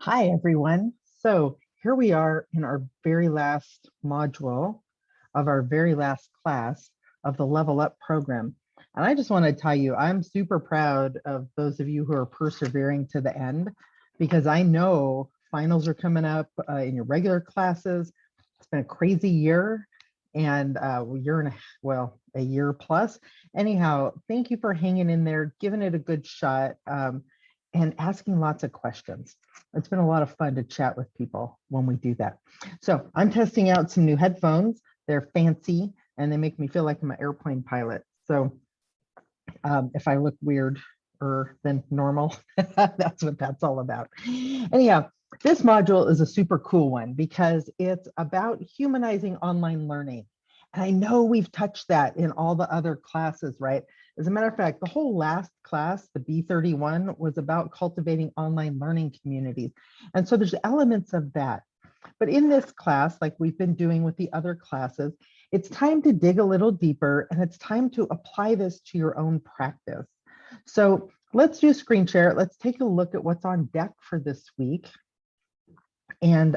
Hi, everyone. So here we are in our very last module of our very last class of the Level Up program. And I just want to tell you, I'm super proud of those of you who are persevering to the end, because I know finals are coming up in your regular classes. It's been a crazy year and a year plus. Anyhow, thank you for hanging in there, giving it a good shot, and asking lots of questions. It's been a lot of fun to chat with people when we do that. So I'm testing out some new headphones. They're fancy and they make me feel like I'm an airplane pilot. So if I look weird than normal, that's what that's all about. Anyhow, this module is a super cool one because it's about humanizing online learning. And I know we've touched that in all the other classes, right? As a matter of fact, the whole last class, the B31, was about cultivating online learning communities. And so there's elements of that. But in this class, like we've been doing with the other classes, it's time to dig a little deeper and it's time to apply this to your own practice. So let's do a screen share. Let's take a look at what's on deck for this week. And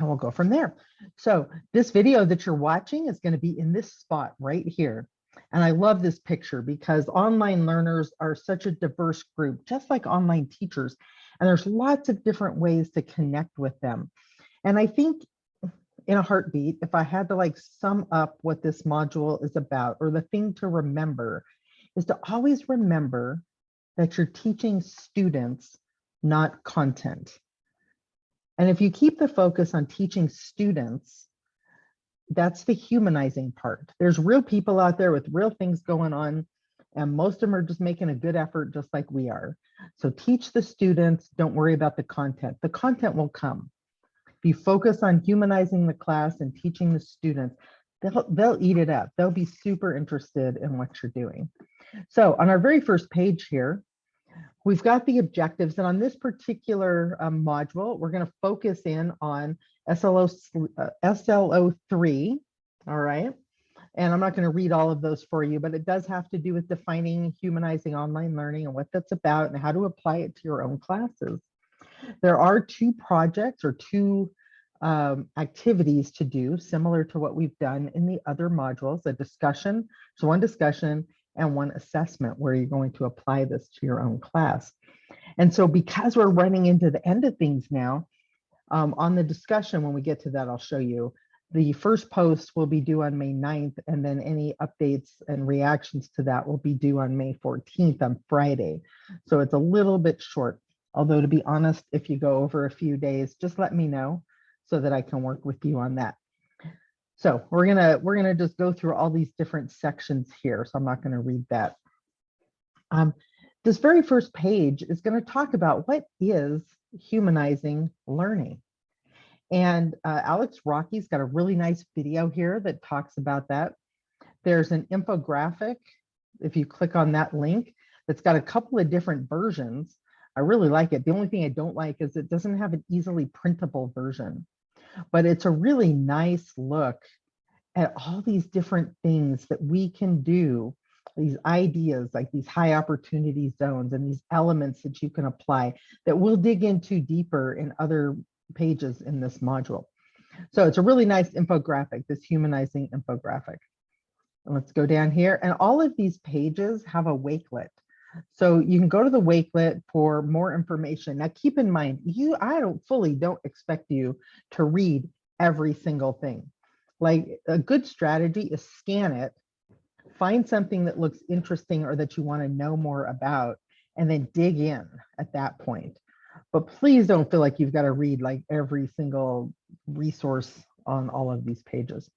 we'll go from there. So this video that you're watching is going to be in this spot right here. And I love this picture because online learners are such a diverse group, just like online teachers. And there's lots of different ways to connect with them. And I think in a heartbeat, if I had to like sum up what this module is about, or the thing to remember, is to always remember that you're teaching students, not content. And if you keep the focus on teaching students, that's the humanizing part. There's real people out there with real things going on, and most of them are just making a good effort just like we are. So teach the students, don't worry about the content. The content will come. If you focus on humanizing the class and teaching the students, they'll eat it up. They'll be super interested in what you're doing. So on our very first page here, we've got the objectives, and on this particular module, we're going to focus in on SLO3, all right? And I'm not going to read all of those for you, but it does have to do with defining humanizing online learning and what that's about and how to apply it to your own classes. There are two projects or two activities to do, similar to what we've done in the other modules, a discussion, so one discussion, and one assessment where you're going to apply this to your own class. And so because we're running into the end of things now, on the discussion, when we get to that, I'll show you. The first post will be due on May 9th, and then any updates and reactions to that will be due on May 14th on Friday. So it's a little bit short. Although to be honest, if you go over a few days, just let me know so that I can work with you on that. So we're gonna just go through all these different sections here. So I'm not gonna read that. This very first page is gonna talk about what is humanizing learning. And Alex Rocky's got a really nice video here that talks about that. There's an infographic, if you click on that link, that's got a couple of different versions. I really like it. The only thing I don't like is it doesn't have an easily printable version, but it's a really nice look at all these different things that we can do, these ideas like these high opportunity zones and these elements that you can apply that we'll dig into deeper in other pages in this module. So it's a really nice infographic, this humanizing infographic. And let's go down here, and all of these pages have a wakelet. So you can go to the wakelet for more information. Now keep in mind, I don't expect you to read every single thing. Like a good strategy is scan it, find something that looks interesting or that you want to know more about, and then dig in at that point. But please don't feel like you've got to read like every single resource on all of these pages.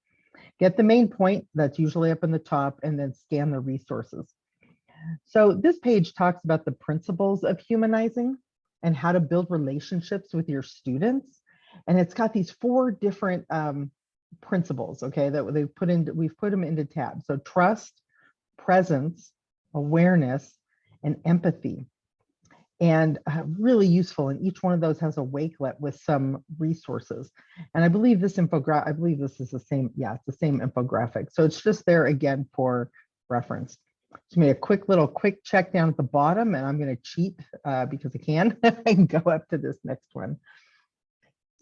Get the main point that's usually up in the top and then scan the resources. So this page talks about the principles of humanizing and how to build relationships with your students. And it's got these 4 different principles, okay, that we've put them into tabs. So trust, presence, awareness, and empathy. And really useful. And each one of those has a wakelet with some resources. And I believe this infographic, this is the same, yeah, it's the same infographic. So it's just there again for reference. Just made a quick check down at the bottom, and I'm going to cheat because I can and go up to this next one.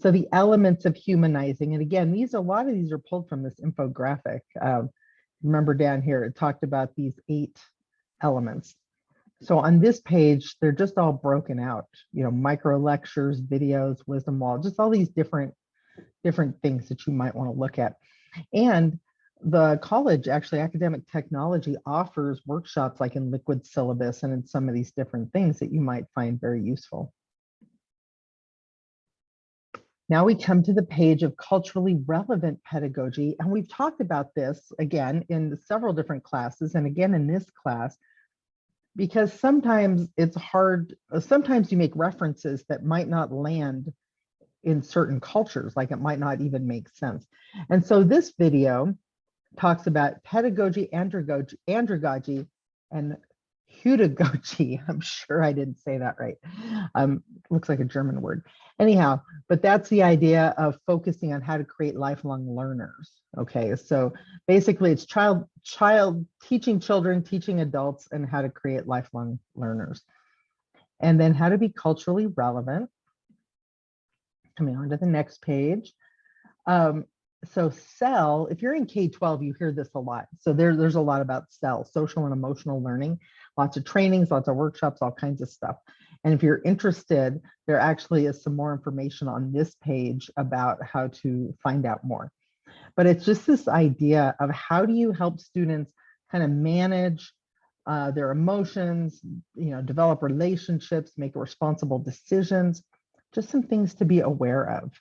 So the elements of humanizing, and again, a lot of these are pulled from this infographic. Remember down here, it talked about these 8 elements. So on this page, they're just all broken out, micro lectures, videos, wisdom wall, just all these different things that you might want to look at. And the college, actually, academic technology offers workshops like in liquid syllabus and in some of these different things that you might find very useful. Now we come to the page of culturally relevant pedagogy, and we've talked about this again in several different classes, and again in this class, because sometimes it's hard, sometimes you make references that might not land in certain cultures, like it might not even make sense. And so this video talks about pedagogy, andragogy, and hudagogy. I'm sure I didn't say that right. Looks like a German word. Anyhow, but that's the idea of focusing on how to create lifelong learners. Okay, so basically it's teaching children, teaching adults, and how to create lifelong learners. And then how to be culturally relevant. Coming on to the next page. So SEL, if you're in K-12, you hear this a lot. So there's a lot about SEL, social and emotional learning, lots of trainings, lots of workshops, all kinds of stuff. And if you're interested, there actually is some more information on this page about how to find out more. But it's just this idea of how do you help students kind of manage their emotions, develop relationships, make responsible decisions, just some things to be aware of.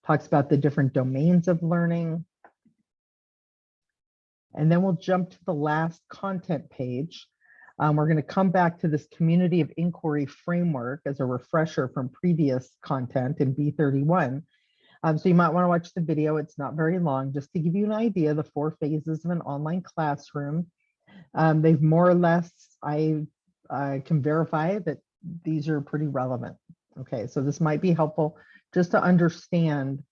Talks about the different domains of learning. And then we'll jump to the last content page. We're going to come back to this community of inquiry framework as a refresher from previous content in B31. So you might want to watch the video. It's not very long, just to give you an idea of the 4 phases of an online classroom. They've more or less, I can verify that these are pretty relevant. Okay, so this might be helpful just to understand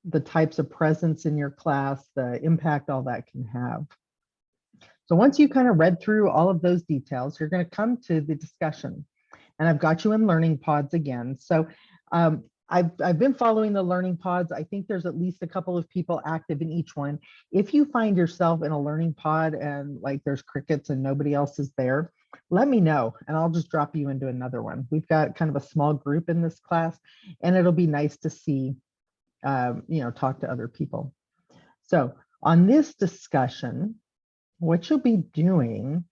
the types of presence in your class, the impact all that can have. So once you kind of read through all of those details, you're going to come to the discussion. And I've got you in learning pods again. So I've been following the learning pods. I think there's at least a couple of people active in each one. If you find yourself in a learning pod and like there's crickets and nobody else is there, let me know and I'll just drop you into another one. We've got kind of a small group in this class and it'll be nice to see, talk to other people. So on this discussion, what you'll be doing,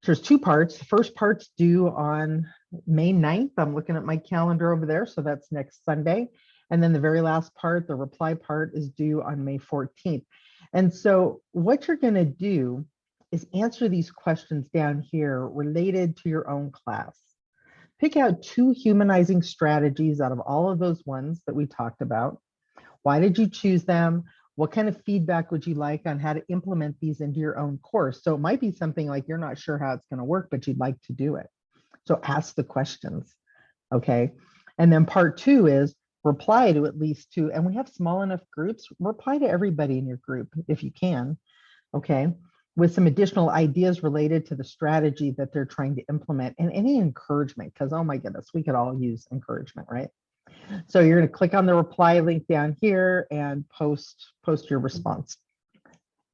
there's 2 parts. The first part's due on May 9th. I'm looking at my calendar over there. So that's next Sunday. And then the very last part, the reply part, is due on May 14th. And so what you're going to do is answer these questions down here related to your own class. Pick out 2 humanizing strategies out of all of those ones that we talked about. Why did you choose them? What kind of feedback would you like on how to implement these into your own course? So it might be something like you're not sure how it's going to work, but you'd like to do it. So ask the questions, okay? And then part 2 is reply to at least 2, and we have small enough groups, reply to everybody in your group if you can, okay? With some additional ideas related to the strategy that they're trying to implement and any encouragement, because oh my goodness, we could all use encouragement, right? So you're going to click on the reply link down here and post your response.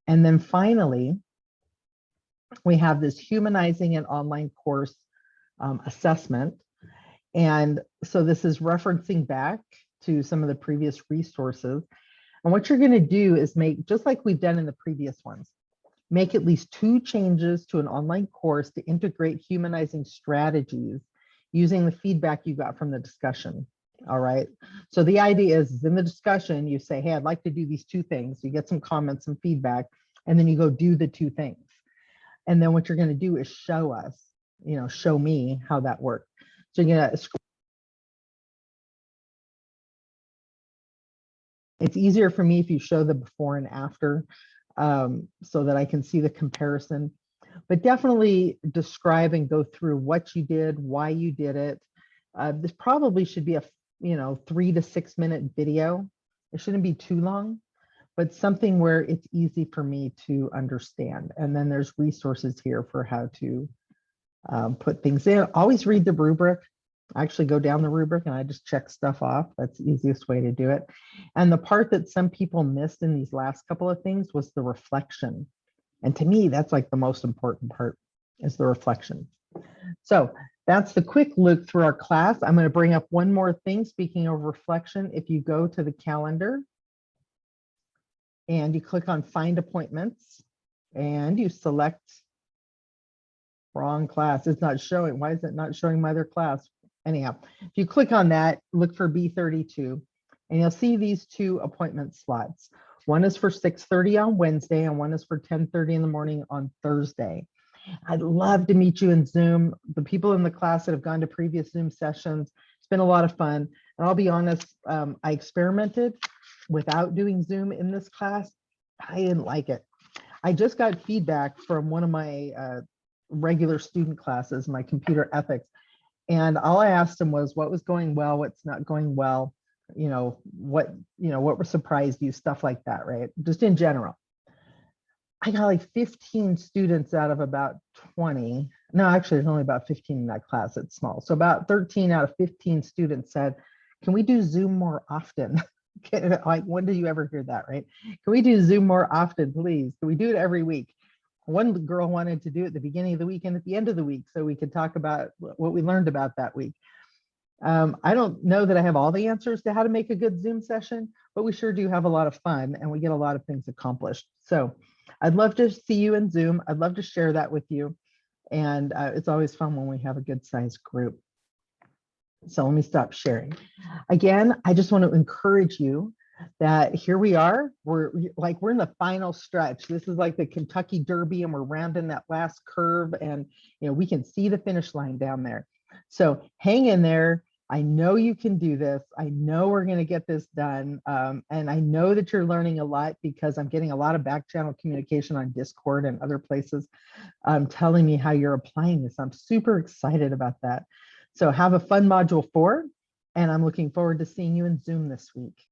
And then finally, we have this humanizing an online course assessment. And so this is referencing back to some of the previous resources. And what you're going to do is make, just like we've done in the previous ones, make at least 2 changes to an online course to integrate humanizing strategies using the feedback you got from the discussion. All right. So the idea is in the discussion, you say, hey, I'd like to do these 2 things. You get some comments, some feedback, and then you go do the 2 things. And then what you're going to do is show us, show me how that worked. So you're going to, it's easier for me if you show the before and after so that I can see the comparison, but definitely describe and go through what you did, why you did it. This probably should be a 3 to 6 minute video. It shouldn't be too long, but something where it's easy for me to understand. And then there's resources here for how to put things in. Always read the rubric. I actually go down the rubric and I just check stuff off. That's the easiest way to do it. And the part that some people missed in these last couple of things was the reflection. And to me, that's like the most important part, is the reflection. So that's the quick look through our class. I'm going to bring up one more thing. Speaking of reflection, if you go to the calendar and you click on find appointments and you select wrong class, it's not showing. Why is it not showing my other class? Anyhow, if you click on that, look for B32 and you'll see these two appointment slots. One is for 6:30 on Wednesday and one is for 10:30 in the morning on Thursday. I'd love to meet you in Zoom. The people in the class that have gone to previous Zoom sessions, it's been a lot of fun. And I'll be honest, I experimented without doing Zoom in this class. I didn't like it. I just got feedback from one of my regular student classes, my computer ethics. And all I asked them was what was going well, what's not going well, what surprised you, stuff like that, right? Just in general. I got like 15 students out of about 20. No, actually, there's only about 15 in that class. It's small. So about 13 out of 15 students said, can we do Zoom more often? Like, when do you ever hear that, right? Can we do Zoom more often, please? Can we do it every week? One girl wanted to do it at the beginning of the week and at the end of the week so we could talk about what we learned about that week. I don't know that I have all the answers to how to make a good Zoom session, but we sure do have a lot of fun and we get a lot of things accomplished. So I'd love to see you in Zoom. I'd love to share that with you. And it's always fun when we have a good sized group. So let me stop sharing. Again, I just want to encourage you that here we are. We're in the final stretch. This is like the Kentucky Derby and we're rounding that last curve and we can see the finish line down there. So hang in there. I know you can do this. I know we're going to get this done. And I know that you're learning a lot because I'm getting a lot of back channel communication on Discord and other places telling me how you're applying this. I'm super excited about that. So have a fun module 4, and I'm looking forward to seeing you in Zoom this week.